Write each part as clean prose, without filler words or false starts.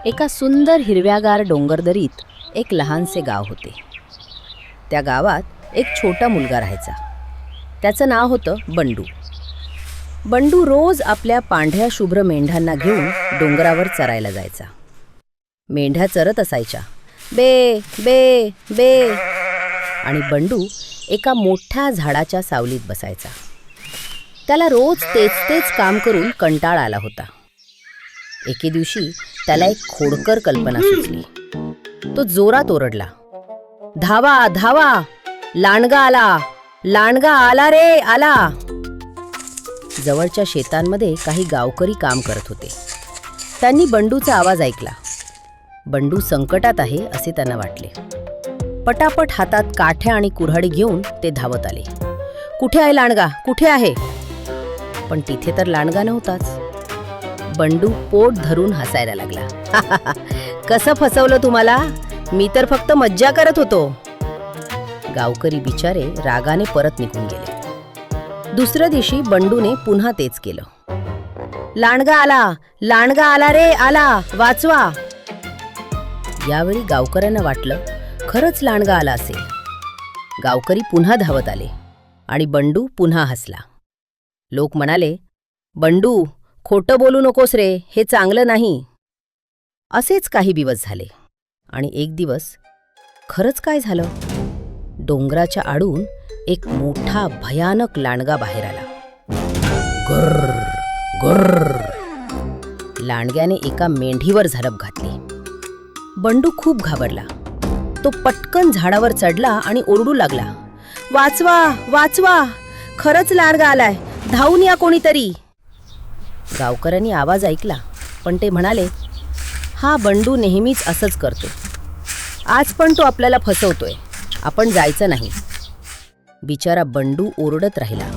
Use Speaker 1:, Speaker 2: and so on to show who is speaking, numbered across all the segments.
Speaker 1: एका सुंदर हिरव्यागार डोंगरदरीत एक लहानसे गाव होते. त्या गावात एक छोटा मुलगा राहायचा. त्याचं नाव होतं बंडू. बंडू रोज आपल्या पांढऱ्या शुभ्र मेंढ्यांना घेऊन डोंगरावर चरायला जायचा. मेंढ्या चरत असायच्या, बे बे बे, आणि बंडू एका मोठ्या झाडाच्या सावलीत बसायचा. त्याला रोज तेच तेच काम करून कंटाळा आला होता. एके दिवशी त्याला एक खोडकर कल्पना सुचली. तो जोरात ओरडला, धावा धावा, लांडगा आला, लांडगा आला रे आला. जवळच्या शेतांमध्ये काही गावकरी काम करत होते. त्यांनी बंडूचा आवाज ऐकला. बंडू संकटात आहे असे त्यांना वाटले. पटापट हातात काठ्या आणि कुऱ्हाडी घेऊन ते धावत आले. कुठे आहे लांडगा, कुठे आहे? पण तिथे तर लांडगा नव्हताच. बंडू पोट धरून हसायला लागला. कसं फसवलं तुम्हाला? मी तर फक्त मज्जा करत होतो. गावकरी बिचारे रागाने परत निघून गेले. दुसऱ्या दिवशी बंडूने पुन्हा तेच केलं. लांडगा आला, लांडगा आला रे आला, वाचवा. यावेळी गावकऱ्यांना वाटलं खरंच लांडगा आला असेल. गावकरी पुन्हा धावत आले आणि बंडू पुन्हा हसला. लोक म्हणाले, बंडू, खोटं बोलू नकोस रे, हे चांगलं नाही. असेच काही दिवस झाले आणि एक दिवस खरंच काय झालं? डोंगराच्या आडून एक मोठा भयानक लांडगा बाहेर आला. गर्र गर्र. लांडग्याने एका मेंढीवर झडप घातली. बंडू खूप घाबरला. तो पटकन झाडावर चढला आणि ओरडू लागला, वाचवा वाचवा, खरंच लांडगा आलाय, धावून या कोणीतरी. गावकऱ्यांनी आवाज ऐकला, पण ते म्हणाले, हा बंडू नेहमीच असंच करतो. आज पण तो आपल्याला फसवतोय, आपण जायचं नाही. बिचारा बंडू ओरडत राहिला,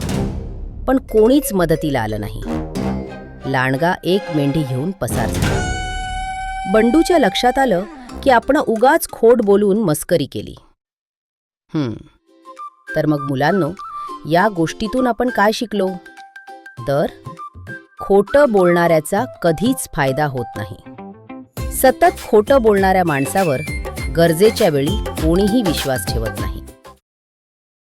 Speaker 1: पण कोणीच मदतीला आलं नाही. लांडगा एक मेंढी घेऊन पसार झाला. बंडूच्या लक्षात आलं की आपण उगाच खोट बोलून मस्करी केली. तर मग मुलांनो, या गोष्टीतून आपण काय शिकलो? तर खोटं बोलणाऱ्याचा कधीच फायदा होत नाही. सतत खोटं बोलणाऱ्या माणसावर गरजेच्या वेळी कोणीही विश्वास ठेवत नाही.